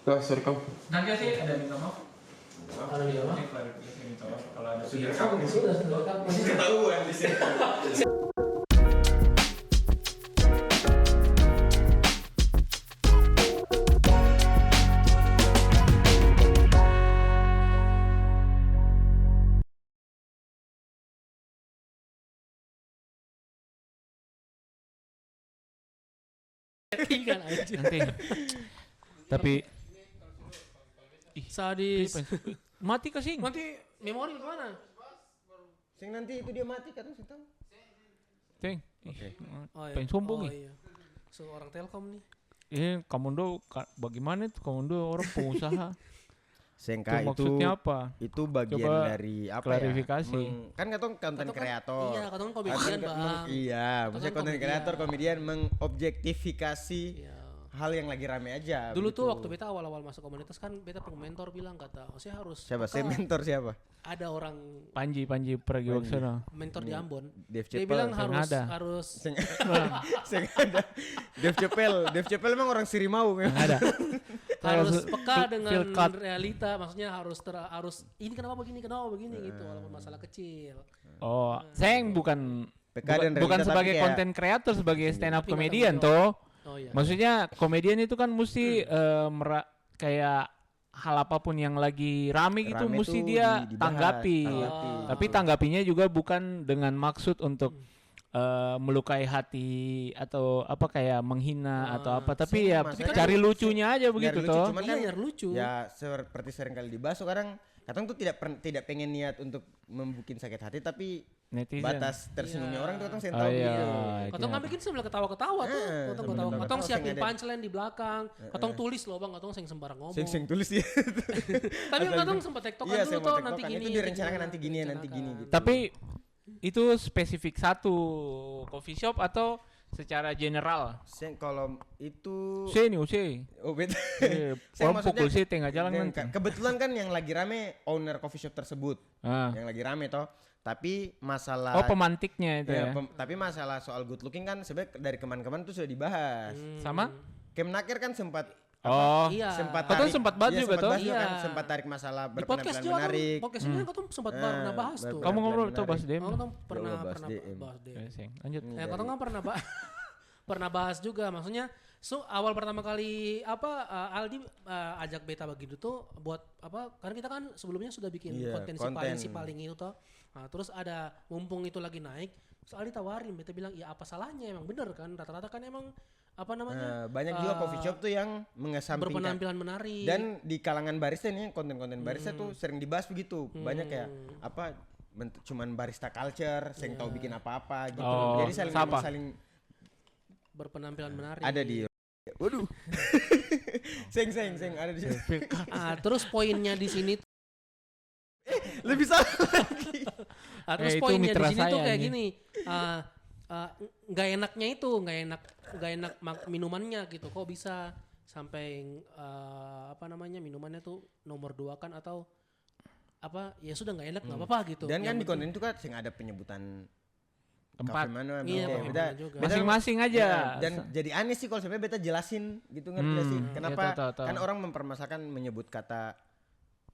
Sorry kamu. Nanti sih ada minta maaf. Kalau dia mah Klarifikasi minta maaf kalau ada sudah rekam. Masih ketahuan di sini. Tinggal aja. Nanti. Tapi Sadis. mati kasing. Nanti memori kemana? Sing nanti itu dia mati kan sih tahu. Ceng. Oh, Pengen sombong iya. So orang Telkom nih. Kamu bagaimana itu? Kamu orang pengusaha. Sengka Itu maksudnya apa? Itu bagian Coba dari apa klarifikasi. ya? Kan katong konten kreator. Iya, katong komedian, Bang. Iya, maksudnya Katong konten kreator komedian mengobjektifikasi Iya. hal yang lagi rame aja. Dulu begitu. tuh waktu beta awal-awal masuk komunitas kan beta punya mentor bilang kata, "Oh, saya harus Siapa? apa, Saya mentor siapa? ada orang Panji Pragiwaksono. mentor di Ambon. Dev Dia Cepel. bilang Seng harus ada. harus Sing ada. Dev Cepel memang orang Sirimau memang. Ada. harus peka dengan field cut. realita, maksudnya harus ini kenapa begini gitu walaupun masalah kecil. Oh, saya bukan PK dan bukan realita, sebagai tapi kayak- content creator, sebagai stand up Tapi comedian nggak toh. Oh iya. Maksudnya komedian itu kan mesti kayak hal apapun yang lagi rame gitu Rame mesti tuh dia dibahas, tanggapi. tanggapi. Tapi tanggapinya juga bukan dengan maksud untuk melukai hati atau apa kayak menghina atau apa, tapi ya maksudnya cari kan lucunya aja begitu lucu, toh. cuman Iya, kan biar lucu. Ya seperti sering kali dibahas sekarang kadang tuh tidak pengen niat untuk membuat sakit hati, tapi Netizen. batas tersenyumnya Iya. orang tuh kadang saya Oh tahu iya. gitu. Katong kan bikin sambil ketawa-ketawa tuh. Katong sambil ketawa. ketawa-ketawa Katong sing siapin ada. punchline di belakang. Katong tulis loh Bang, katong sing sembarang ngomong. Sing tulis ya. Tapi katong sempat tektokan Iya, dulu saya tuh mau nanti tektokan. gini. Itu direncanakan nanti gini, nanti gini gitu. Tapi itu spesifik satu coffee shop atau secara general? Kalau itu Nih, oh beda. orang Saya maksudnya pukul sih tengah jalan nanti. Kebetulan kan yang lagi rame owner coffee shop tersebut. Ah. Yang lagi rame toh. Tapi masalah Oh, pemantiknya itu ya. tapi masalah soal good looking kan sebenarnya dari kemarin-kemarin tuh sudah dibahas. Sama? Kemenaker kan sempat Oh. Iya. Katong sempat bahas juga toh? juga kan, Iya. sempat tarik masalah Di podcast berpenampilan juga menarik. podcast ini kan katong sempat pernah bahas tuh. Kamu ngobrol menarik. tuh bahas DM. Katong pernah Coba bahas DM. bahas DM. Lanjut. Katong kan pernah bahas juga, maksudnya awal pertama kali Aldi ajak beta begitu tuh buat apa, karena kita kan sebelumnya sudah bikin Iya, konten si konten. paling itu toh. Nah, terus ada mumpung itu lagi naik, terus Aldi tawarin, beta bilang ya apa salahnya, emang bener kan rata-rata kan emang apa namanya Banyak juga coffee shop tuh yang mengesampingkan berpenampilan menarik. dan di kalangan barista nih konten-konten barista tuh sering dibahas begitu. Banyak kayak apa cuman barista culture, yang tahu bikin apa-apa gitu. Oh, Jadi saling siapa? saling berpenampilan menarik. ada di waduh. seng ada di sini. Terus poinnya di sini Lebih salah lagi. terus itu poinnya di mitra sini tuh saya kayak nih. gini. Nggak enaknya itu, nggak enak minumannya gitu. Kok bisa sampai apa namanya minumannya tuh nomor 2 kan, atau apa ya sudah nggak enak nggak apa-apa gitu. Dan kan Yang di konten itu kan sing ada penyebutan Tempat. cafe mana Iya, beda- cafe beda- mana juga. beda- Masing-masing aja. Ya, dan jadi aneh sih kalau sampai beta jelasin gitu, ngerti gak sih? Kenapa iya, tahu. kan orang mempermasalahkan menyebut kata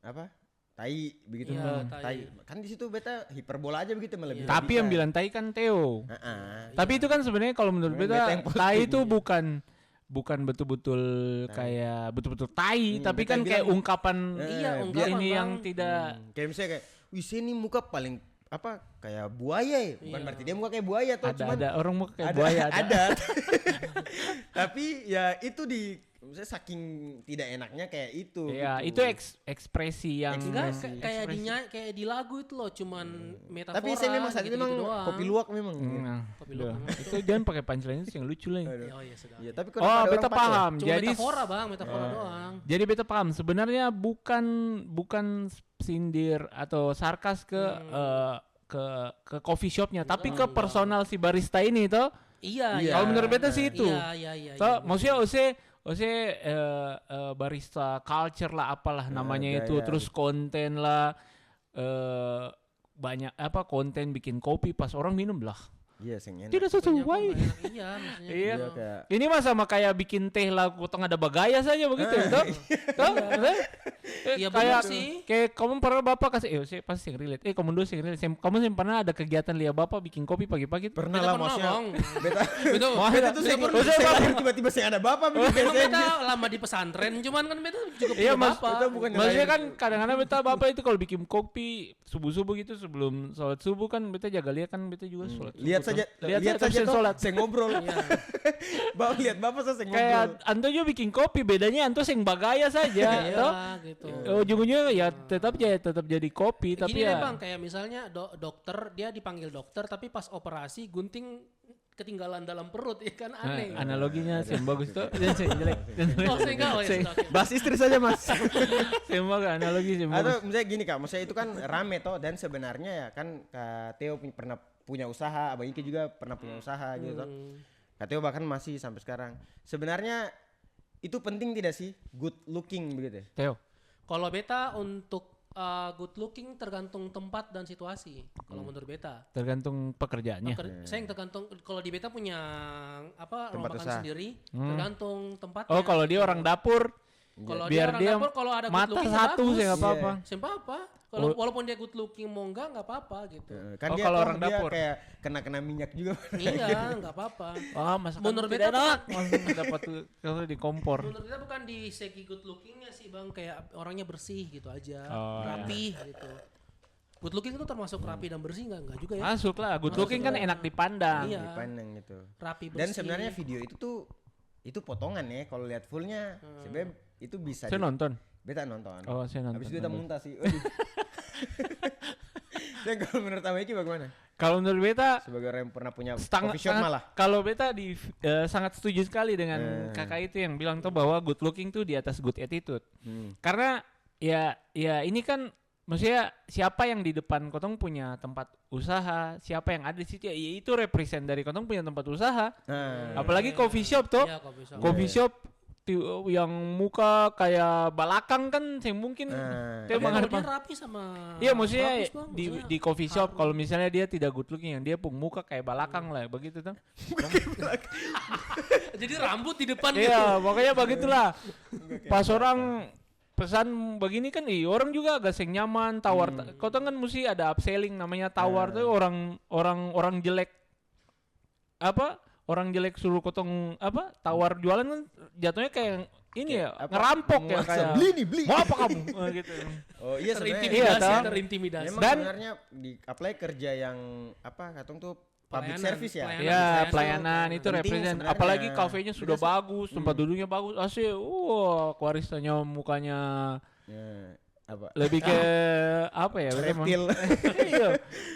apa? Tai begitu Iya, tuh. tai. Tai. Kan di situ beta hiperbola aja begitu melebih. Tapi yang bilang tai kan Theo. Tapi itu kan sebenarnya kalau menurut Beta beta yang posting. tai itu bukan betul-betul kayak betul-betul tai, tapi beta kan kayak bilang- ungkapan Iya, biar ungkapan, ini Bang. yang tidak kayak misalnya kayak wih ini muka paling apa kayak buaya ya, bukan berarti dia muka kayak buaya tuh, cuman ada orang mau kayak buaya ada. Tapi ya itu misalnya saking tidak enaknya kayak itu. Iya, gitu. itu ekspresi yang enggak kayak di lagu itu loh, cuman metafora. Tapi saya memang saat itu gitu-gitu memang doang. kopi luwak memang. Nah, Kopi luwak memang. itu jangan pakai punchline itu yang lucu lah. Oh iya sudah. Iya, tapi Oh, kenapa ada beta orang pakai? paham. Cuma Jadi metafora Bang, metafora doang. Jadi beta paham sebenarnya bukan sindir atau sarkas ke coffee shopnya, tapi ke personal si barista ini toh. Iya, Iya. Kalau menurut beta sih itu. Iya. Toh, maksudnya barista culture lah apalah namanya itu, gaya. terus konten lah banyak apa konten bikin kopi pas orang minum lah. Iya, sing enak. Tidak Punya sesuai. kok nggak enak. Iya, maksudnya. Iya. gitu. kayak Ini mah sama kayak bikin teh lah potong ada bagaya saja begitu ya, toh? Toh? Iya, Kayak bener sih. kayak kamu pernah bapak kasih saya pasti sing relate. Kamu dulu sing relate. Kamu sih pernah ada kegiatan lihat bapak bikin kopi pagi-pagi? pernah Beta lah pernah, maksudnya. Bang. Beta Beta beta tuh sing lahir tiba-tiba sing ada bapak bikin Memang biasanya. beta lama di pesantren, cuman kan beta juga Iya, punya Mas. bapak. Beta bukan Maksudnya lahir- kan kadang-kadang beta bapak itu kalau bikin kopi subuh-subuh gitu sebelum sholat subuh kan beta jaga lihat kan beta juga sholat. Lihat subuh, saja, toh. lihat saja terus toh, sholat. saya ngobrol. Iya. Bapak lihat bapak saya ngobrol. Kayak Anto juga bikin kopi bedanya Anto sing bagaya saja, Iya, toh. gitu. Ujung-ujungnya ya tetap jadi kopi tapi Gini deh ya Bang, kayak misalnya dokter, dia dipanggil dokter tapi pas operasi gunting ketinggalan dalam perut, ya kan aneh. analoginya sih bagus tuh. Dan sih jelek. Oh, saya enggak, oh ya sudah, oke. Bahas istri saja mas. Sih bagus analogi sih bagus. Atau misalnya gini kak, maksudnya itu kan rame toh dan sebenarnya ya kan Kak Theo pernah punya usaha, Abang Iki juga pernah punya usaha gitu toh. Kak Theo bahkan masih sampai sekarang. Sebenarnya itu penting tidak sih good looking begitu? Theo. Kalau beta untuk good looking tergantung tempat dan situasi. Kalau menurut beta. Tergantung pekerjaannya. Saya yang tergantung kalau di beta punya apa Tempat rumah makan usaha. sendiri, tergantung tempatnya. Oh, kalau dia orang dapur Kalau biar dia orang dia dapur, kalau ada good mata looking satu bagus. sih nggak apa-apa. Siapa apa? Kalau walaupun dia good looking mau nggak apa-apa gitu. Kan Oh, dia kalau toh orang dia dapur. kayak kena minyak juga. Iya, nggak apa-apa. Wah, masakan Menurut tidak beta enak. Langsung dapat tuh kalau di kompor. Menurut kita bukan di segi good lookingnya sih bang, kayak orangnya bersih gitu aja, Oh, rapi gitu. Good looking itu termasuk rapi dan bersih nggak juga ya? Masuk lah, good looking kan enak dipandang. Iya. Dipandang gitu. Rapi bersih. Dan sebenarnya video itu tuh itu potongan ya, kalau lihat fullnya sebenarnya itu bisa. Saya nonton. Beta nonton. Oh, saya nonton. Habis itu beta muntah sih. Waduh. Dan kalau menurut Abang Iki bagaimana? Kalau menurut beta Sebagai orang yang pernah punya sangat, coffee shop malah. kalau beta sangat setuju sekali dengan kakak itu yang bilang tuh bahwa good looking tuh di atas good attitude. Karena ya ini kan maksudnya siapa yang di depan kotong punya tempat usaha, siapa yang ada di situ ya itu represent dari kotong punya tempat usaha. Apalagi coffee shop tuh. Iya, coffee shop. Coffee shop yang muka kayak balakang kan yang mungkin Tapi dia kalau menghadap dia rapi sama iya maksudnya bagus, Bang, maksudnya di coffee shop kalau misalnya dia tidak good looking yang dia pun muka kayak balakang lah begitu tuh. jadi rambut di depan gitu. Iya, makanya begitulah. Pas orang pesan begini kan orang juga agak seng nyaman tawar. Kau tahu kan mesti ada upselling namanya tawar tuh orang jelek apa? Orang jelek suruh kotong apa? Tawar jualan kan jatuhnya kayak ini ya, apa, ngerampok ya menguasa. kayak. Beli nih, beli. Mau apa kamu? Gitu. Oh iya sebenarnya. Terintimidasi, Iya, toh. terintimidasi. Memang Dan- sebenarnya di apply kerja yang apa katong tuh public Pelayanan, service ya. pelayanan. Ya, Pelayanan pelayanan tuh itu penting represent sebenarnya. apalagi kafenya sudah Beda sih. bagus, tempat duduknya bagus. Asih, kuaristanya mukanya Ya, apa? lebih ke apa ya? memang. Reptil. Iya.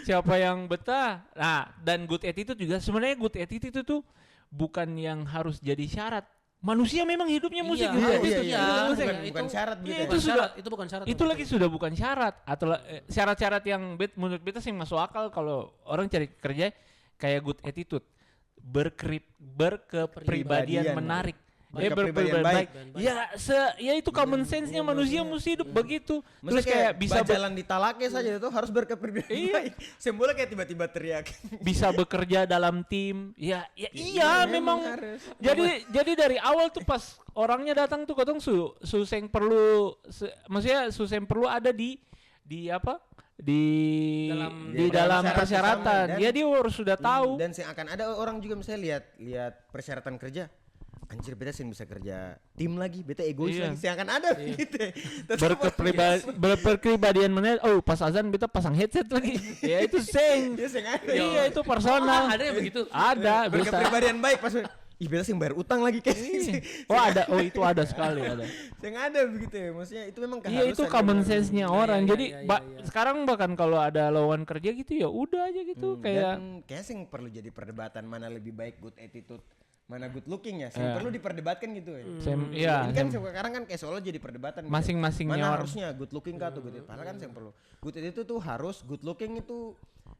Siapa yang betah? Nah, dan good attitude juga sebenarnya good attitude itu tuh bukan yang harus jadi syarat. Manusia memang hidupnya mesti Iya, good iya, attitude. iya. Itu Bukan, Iya, bukan itu- syarat gitu. iya, ya. itu Bukan sudah- syarat, itu bukan syarat. Itu lagi sudah bukan syarat atau syarat-syarat yang menurut beta sih masuk akal kalau orang cari kerja kayak good attitude, berkepribadian menarik. Berkepribadian baik. Ya, ya itu common sense-nya manusia mesti hidup begitu. Terus Terus kayak bisa jalan di talaknya saja itu harus berkepribadian Iya. baik. Sembola kayak tiba-tiba teriak. bisa bekerja dalam tim. Ya iya memang. harus. Jadi dari awal tuh pas orangnya datang tuh kotong suseng perlu maksudnya suseng perlu ada di apa? Di Dalam dalam persyaratan. dan- Ya dia harus sudah tahu. Dan akan ada orang juga misalnya lihat persyaratan kerja. Anjir beta sih bisa kerja tim lagi, beta egois Iya. lagi. Akan ada gitu. Berkepribadian mana? Oh pas azan beta pasang headset lagi. Ya itu seng. Dia sing ada. Iya itu Oh, personal. ada yang begitu. Ada bisa. Berkepribadian baik pas ih beta sing bayar utang lagi kayak Oh ada, oh itu ada sekali ada. sing ada begitu ya. Maksudnya itu memang keharusan. Iya itu common memang. sense-nya Iya, orang. iya, Jadi iya, iya. sekarang bahkan kalau ada lowongan kerja gitu ya udah aja gitu kayak Dan kayak sing perlu jadi perdebatan mana lebih baik good attitude, mana good looking ya. Sing perlu diperdebatkan gitu ya. iya Ini kan sekarang kan kayak seolah jadi perdebatan. gitu. masing-masingnya Mana orang. harusnya good looking kah atau good attitude. Padahal kan yang perlu good attitude tuh harus good looking itu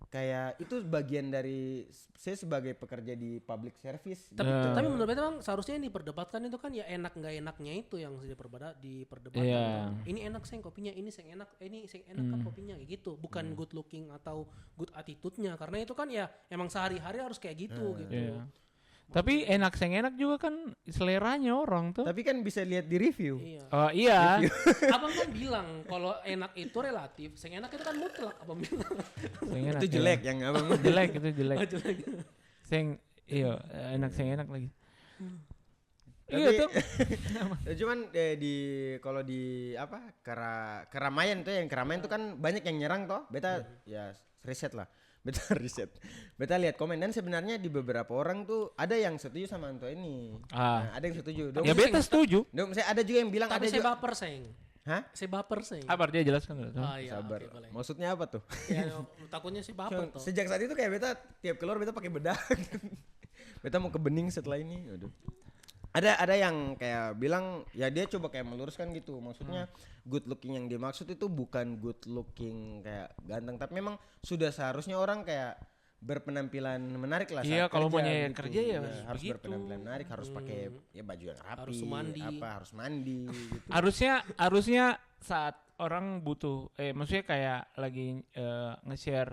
kayak itu bagian dari saya sebagai pekerja di public service. Tapi menurut beta bang seharusnya yang diperdebatkan itu kan ya enak nggak enaknya itu yang diperdebatkan. Iya. Ini enak seng kopinya, ini seng enak kan kopinya kayak gitu. Bukan good looking atau good attitude-nya karena itu kan ya emang sehari-hari harus kayak gitu gitu. Iya. Tapi enak juga kan seleranya orang tuh. Tapi kan bisa lihat di review. Iya. Oh iya. Abang kan bilang kalau enak itu relatif, seng enak itu kan mutlak abang bilang. Seng enak, Itu jelek yang abang. jelek itu jelek. Jelek. Seng enak lagi. Tapi- Iya tuh. Cuman kalau di apa keramaian tuh yang keramaian tuh kan banyak yang nyerang toh. Beta ya riset lah. Beta riset. Beta lihat komen dan sebenarnya di beberapa orang tuh ada yang setuju sama Anto ini. Ah. Nah, ada yang setuju. Dong, Ya beta setuju. saya ada juga yang bilang Tapi ada saya juga. baper seng. Hah? Saya baper seng. Apa dia jelaskan dulu. Ah, iya, Sabar. oke, boleh. Maksudnya apa tuh? Ya, takutnya sih baper tuh. Sejak saat itu kayak beta tiap keluar beta pakai bedak. Beta mau ke bening setelah ini. Aduh. Ada yang kayak bilang ya dia coba kayak meluruskan gitu. Maksudnya good looking yang dimaksud itu bukan good looking kayak ganteng, tapi memang sudah seharusnya orang kayak berpenampilan menarik lah saat Iya, kalau mau kerja nyari gitu. kerja ya harus begitu. berpenampilan menarik, harus pakai ya baju yang rapi, Harus mandi. harus mandi gitu. Harusnya saat orang butuh maksudnya kayak lagi nge-share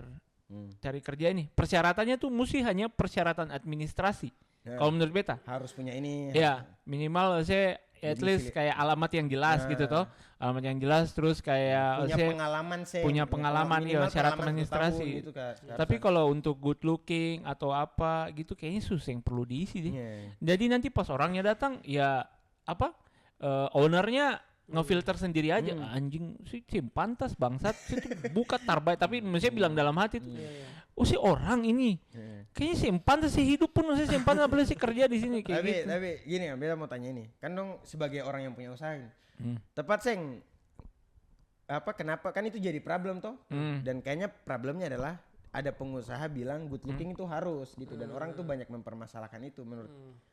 cari kerja ini, persyaratannya tuh mesti hanya persyaratan administrasi. Ya. Kalau menurut beta. Harus punya ini. Ya, minimal saya at least kayak alamat yang jelas gitu toh. Alamat yang jelas terus kayak punya saya pengalaman sih. punya pengalaman minimal ya syarat pengalaman 10 administrasi. tahun gitu, Kak. Tapi kalau untuk good looking atau apa gitu kayaknya susah yang perlu diisi deh. Iya. Jadi nanti pas orangnya datang ya apa ownernya ngefilter sendiri aja. Anjing sih pantas bangsat sih tuh buka tarbai tapi maksudnya bilang dalam hati tuh. Oh si orang ini kayaknya sih pantas sih hidup pun maksudnya sih pantas apalagi sih kerja di sini kayak gitu. Tapi gini ya, beta mau tanya ini. Kan dong sebagai orang yang punya usaha. Tepat seng kenapa kan itu jadi problem toh? Dan kayaknya problemnya adalah ada pengusaha bilang good looking itu harus gitu dan orang tuh banyak mempermasalahkan itu menurut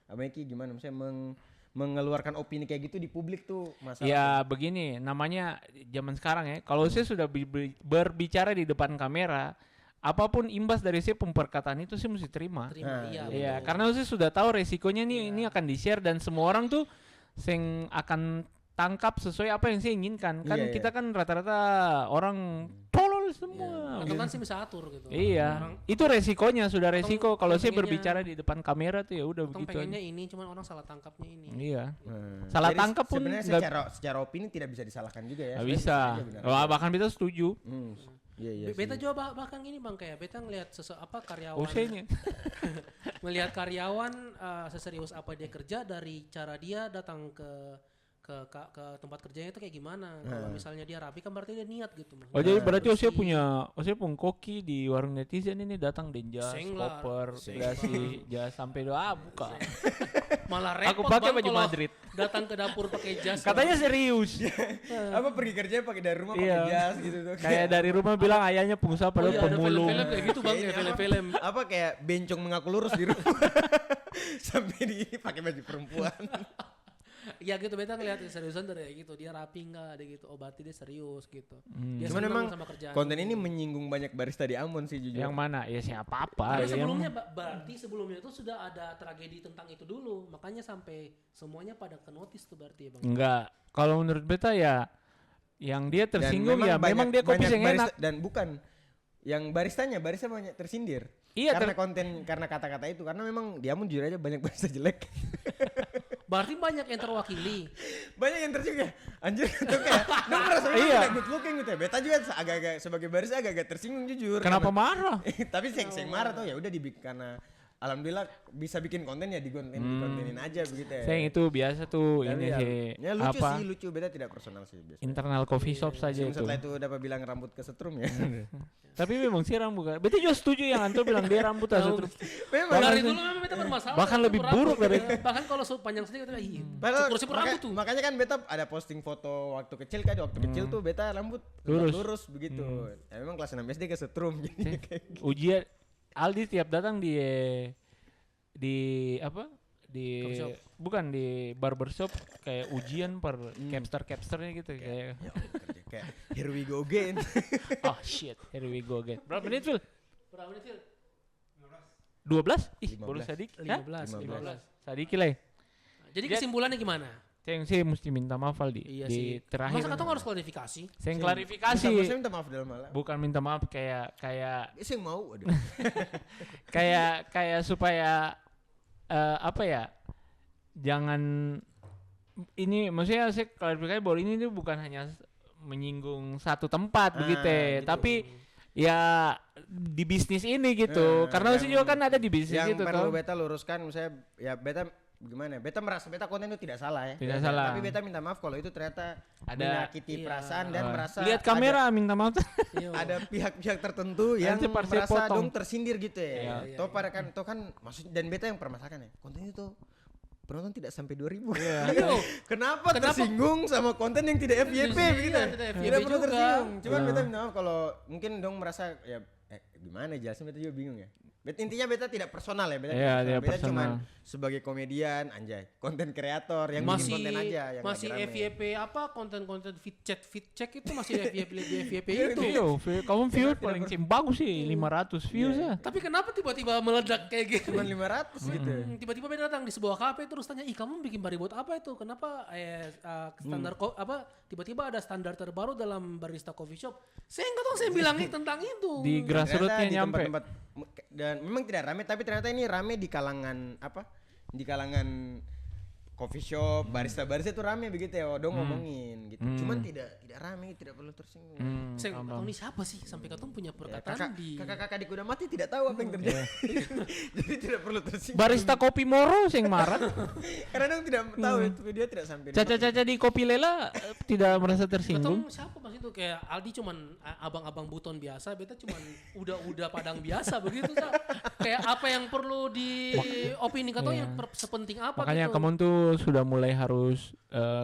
Abang Eki gimana maksudnya mengeluarkan opini kayak gitu di publik tuh masalah. Ya begini namanya zaman sekarang ya. Kalau saya sudah berbicara di depan kamera, apapun imbas dari saya perkataan itu saya mesti terima. Iya. Iya, betul. karena saya sudah tahu resikonya nih ini akan di-share dan semua orang tuh sing akan tangkap sesuai apa yang saya inginkan. Kan Iya, kita kan rata-rata orang tolol semua. Atau kan sih bisa atur gitu. Iya, Orang itu resikonya sudah resiko. Kalau saya pengennya- berbicara di depan kamera tuh ya udah Tong begitu. pengennya aja. ini cuman orang salah tangkapnya ini. Iya. Hmm. Salah Jadi tangkap pun sebenarnya nggak- secara opini tidak bisa disalahkan juga ya. Nggak Sebenarnya bisa. aja benar. Wah, bahkan kita setuju. Iya Beta sih. juga bahkan gini bang kayak beta ngelihat karyawan Usainya. melihat karyawan seserius apa dia kerja dari cara dia datang ke tempat kerjanya itu kayak gimana. Kalau misalnya dia rapi kan berarti dia niat gitu. Oh jadi berarti bersih. Osia punya koki di warung netizen ini datang dan jas, Seng lah, koper, seng dasi, jas sampai doa buka. Malah Aku repot pakai Bang, baju kalau Madrid. datang ke dapur pakai jas. Katanya serius. Apa pergi kerja pakai dari rumah Iya. pakai jas gitu tuh. Kayak dari rumah bilang ayahnya pengusaha Oh padahal iya, ada pemulung. film-film kayak gitu bang ya Kayaknya film-film. apa kayak bencong mengaku lurus di rumah. Sampai di pakai baju perempuan. Ya gitu beta ngeliat seriusan dari kayak gitu dia rapi nggak ada gitu oh berarti dia serius gitu. Dia Cuman senang memang sama kerjaan. konten ini menyinggung banyak barista di Ambon sih jujur. Yang mana? Ya siapa apa. Karena Ya, sebelumnya berarti sebelumnya itu sudah ada tragedi tentang itu dulu makanya sampai semuanya pada ke notice tuh berarti ya bang. Enggak. Kalau menurut beta ya yang dia Dan tersinggung ya memang dia kopi banyak yang barista- enak. dan bukan yang barista banyak tersindir. Iya, karena kata-kata itu karena memang di Ambon jujur aja banyak barista jelek. Berarti banyak yang terwakili. Banyak yang tersinggung ya. Anjir itu kayak dong merasa Iya. tidak good looking gitu ya. Beta juga agak-agak sebagai barista agak-agak tersinggung jujur. Kenapa marah? Tapi seng marah tuh ya udah dibikin karena alhamdulillah bisa bikin konten ya dikontenin aja begitu ya. Saya itu biasa tuh Tapi ini ya, sih ya lucu apa sih lucu beta tidak personal sih biasa. internal coffee shop saja itu. Setelah itu dapat bilang rambut kesetrum ya. Tapi memang sih rambut. Beta juga setuju yang Anto bilang dia rambut asal terus. Memang Dari dulu memang beta bermasalah. Bahkan sama lebih rambut. buruk dari bahkan kalau panjang sedikit iya. Padahal Syukur-syukur rambut tuh. makanya kan beta ada posting foto waktu kecil kan waktu kecil tuh beta rambut lurus begitu. Ya, memang kelas 6 SD kesetrum jadi kayak gitu. Ujian Aldi tiap datang di apa di Coffee shop. bukan di barbershop kayak ujian per capsternya gitu kayak Ya Allah, kerja kayak here we go again. oh shit here we go again berapa menit Phil? berapa menit Fir? 12? Ih, 15. baru sedikit. Hah? 15. Sedikit lah. Jadi kesimpulannya gimana? Saya mesti minta maaf Aldi. Iya Di sih. terakhir. Masa katong harus klarifikasi? Saya klarifikasi. Saya minta maaf dalam hal. Bukan minta maaf kayak Saya mau. Aduh. kayak supaya apa ya? Jangan ini maksudnya saya klarifikasi bahwa ini tuh bukan hanya menyinggung satu tempat begitu, gitu. tapi ya di bisnis ini gitu. Karena saya juga kan ada di bisnis yang gitu perlu toh. beta luruskan, misalnya ya beta gimana? Beta merasa beta konten itu tidak salah ya. Tidak salah. Tapi beta minta maaf kalau itu ternyata Ada- menyakiti Iya. perasaan dan merasa Lihat kamera minta maaf. Iya. ada pihak-pihak tertentu yang Nanti pas saya merasa potong. dong tersindir gitu ya. Iya, Toh pada kan maksud dan beta yang permasalahkan ya. Konten itu penonton tidak sampai 2000. Iya. Kenapa Kenapa? tersinggung sama konten yang tidak FYP Iya, begitu? tidak FYP Tidak perlu juga. tersinggung. Cuman beta minta maaf kalau mungkin dong merasa ya gimana jelasin, beta juga bingung ya. Intinya beta tidak personal ya, beta, Iya, tidak beta personal. cuman sebagai komedian, anjay, konten kreator yang bikin konten aja yang masih lagi rame. FYP apa konten-konten fit check itu masih FYP itu. Iya, kamu view paling bagus sih 500 views ya. Tapi kenapa tiba-tiba meledak kayak gitu? Cuman 500 gitu. Tiba-tiba beda datang di sebuah kafe terus tanya, "Ih, kamu bikin bari buat apa itu? Kenapa standar apa tiba-tiba ada standar terbaru dalam barista coffee shop?" Saya bilangin tentang itu. Di Ternyata grassrootsnya di nyampe. tempat-tempat dan memang tidak rame, tapi ternyata ini rame di kalangan apa? Di kalangan coffee shop, barista-barista itu rame begitu ya, dong ngomongin gitu. Cuman tidak rame, tidak perlu tersinggung. Saya katong ini siapa sih sampai katong punya perkataan Kakak, di kakak-kakak di kuda mati tidak tahu apa yang terjadi. Jadi tidak perlu tersinggung. Barista kopi Moro sing marah. Karena dong tidak tahu itu video tidak sampai. Caca-caca di Kopi Lela tidak merasa tersinggung. katong siapa pas itu kayak Aldi cuman abang-abang buton biasa, beta cuman udah padang biasa begitu Sa. Kayak apa yang perlu di opini katong yang sepenting apa Makanya gitu. kamu tuh sudah mulai harus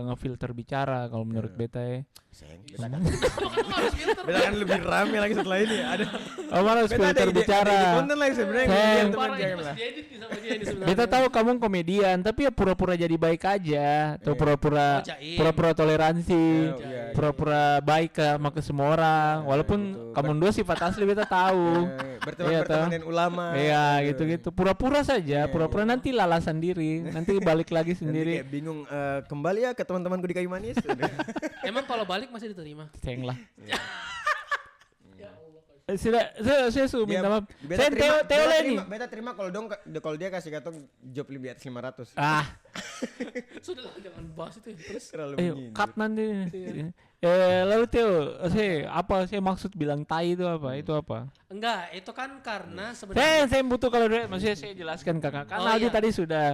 ngefilter bicara kalau menurut beta ya. Beta Katong harus filter. kan lebih rame lagi setelah ini. Ada Kamu harus beta filter ada ide bicara. konten lagi sebenarnya. Saya- Yang teman Parah ini jangan pas lah. diedit nih sama dia ini sebenarnya. Beta tahu kamu komedian, tapi ya pura-pura jadi baik aja, atau pura-pura Oh, jaim. pura-pura toleransi, Iya, pura-pura baik sama ke semua orang. Walaupun gitu. kamu dua sifat asli beta tahu. Berteman Iya, berteman toh. dengan ulama. Iya, gitu-gitu. Pura-pura saja, pura-pura nanti lalasan diri, nanti balik lagi Nanti sendiri. kayak bingung kembali ya ke teman-temanku di kayu manis. Emang kalau balik masih diterima? Ceng lah. Ya Allah. Saya suruh minta maaf. Saya Teo Leni. Beta terima kalau dong kalau dia kasih katong job lebih di atas 500. Ah, Sudah lah, jangan bahas itu ya. Terus Terlalu ayo menyindir. cut nanti. Lalu Teo, saya maksud bilang tai itu apa? Itu apa? enggak, itu kan karena sebenarnya Saya butuh kalau maksudnya saya jelaskan kakak. Karena Oh, Aldi iya. tadi sudah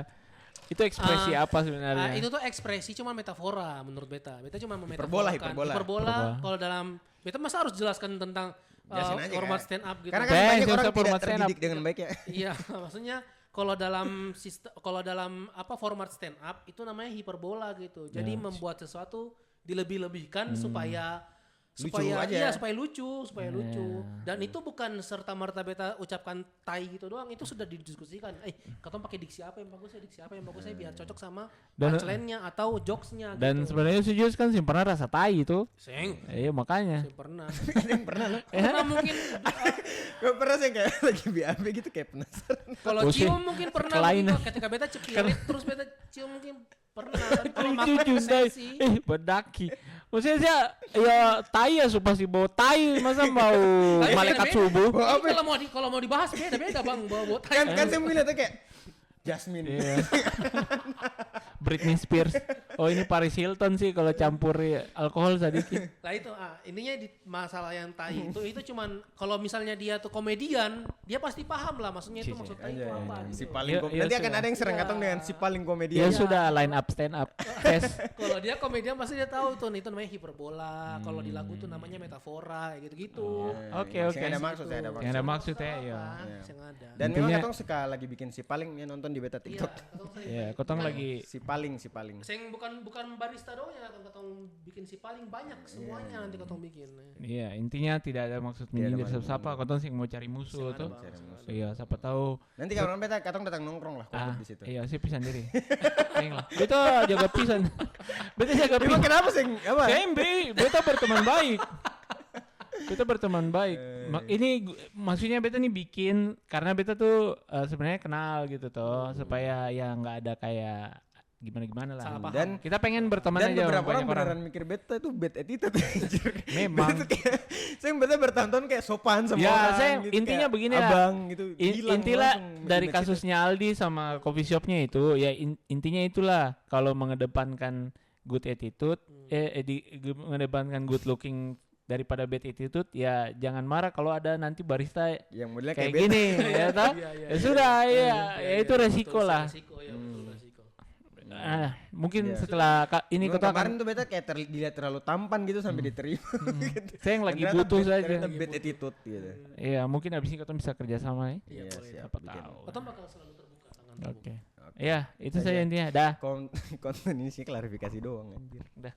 itu ekspresi apa sebenarnya? itu tuh ekspresi cuma metafora menurut beta. Beta cuma Hiperbola. Hiperbola. Kalau dalam beta masa harus jelaskan tentang Jelasin aja, format kan? stand up gitu. Karena kan Saya banyak orang format tidak stand up. terdidik dengan baik ya. Iya, maksudnya kalau dalam apa format stand up itu namanya hiperbola gitu. Jadi membuat sesuatu dilebih-lebihkan supaya Lucu aja. iya, supaya lucu. Dan itu bukan serta merta beta ucapkan tai gitu doang, itu sudah didiskusikan. Katong pakai diksi apa yang bagus ya biar cocok sama Dan- punchline-nya atau jokes-nya Dan gitu. sebenarnya Sujus kan pernah rasa tai itu. Seng, Iya makanya. saya pernah. Ada yang pernah loh. Pernah mungkin Gue pernah sih kayak lagi BAB gitu kayak penasaran. kalau Oh, cium sih. mungkin pernah Kelainan. begitu. Ketika beta cepirit terus beta cium mungkin pernah. Tapi kalau Lucu makan Jundai. sensi, Bedaki. Maksudnya saya ya tai ya pasti bawa tai masa bau Tapi malaikat beda-beda. subuh. Ini kalau mau dibahas beda Bang, bawa tai. Kan saya mungkin lihatnya kayak Jasmine. Iya. Britney Spears. Oh ini Paris Hilton sih kalau campur alkohol sedikit. Nah itu ininya di masalah yang tai itu cuman kalau misalnya dia tuh komedian, dia pasti paham lah maksudnya itu maksud tai itu apa Si gitu. paling Iya, komedian. iya, Nanti akan sudah. ada yang serang Iya. katong dengan si paling komedian. Dia sudah line up stand up. Tes. Kalau dia komedian pasti dia tahu tuh itu namanya hiperbola, kalau di lagu tuh namanya metafora gitu-gitu. Oke. Yang ada maksud, saya ada maksud. Yang ada maksud ya. Iya. Yang ada. Dan memang Intinya- katong suka lagi bikin si paling yang nonton di beta Iya, TikTok. Ya, kotong lagi Si paling. Saya bukan barista doang ya, katong bikin si paling banyak semuanya nanti katong bikin. iya intinya tidak ada maksud Tidak ada menyindir maksud siapa kotong sih mau cari musuh Sing ada, tuh. Bang. Iya, siapa tahu. Nanti kawan beta katong datang nongkrong lah kalau di situ. Iya, sih pisan diri. Teng lah. Beta jaga pisan. Beta jaga Emang pisan. kenapa sih? Apa? Sembe, beta berteman baik. Kita berteman baik. Ini maksudnya beta nih bikin karena beta tuh sebenarnya kenal gitu toh supaya ya nggak ada kayak gimana lah. Salah paham. Dan Kita pengen berteman dan aja sama beberapa orang banyak orang. beneran mikir beta tuh bad attitude anjir. Memang. Beta tuh kayak, saya beta bertahun-tahun kayak sopan sama Ya, orang saya gitu, intinya kayak begini lah. abang gitu. Hilang Intilah langsung dari image itu. kasusnya Aldi sama coffee shopnya itu ya intinya itulah kalau mengedepankan good attitude mengedepankan good looking daripada bad attitude ya jangan marah kalau ada nanti barista yang modelnya kayak kayak beta. gini ya toh ya sudah ya itu resiko lah. Resiko ya, betul resiko. Mungkin Iya. setelah ini Dulu kota kemarin akan tuh beta kayak dilihat terlalu tampan gitu sampai diterima. gitu. saya yang lagi Ternyata butuh bad- saja. ternyata bad attitude gitu. Iya mungkin abis ini kita bisa kerja sama ya. Iya, boleh. siap. Siapa bikin. tahu. Otong bakal selalu terbuka, tangan terbuka. Oke. Oke. Iya itu Saja. saja intinya dah. Konten ini sih klarifikasi doang anjir. Dah.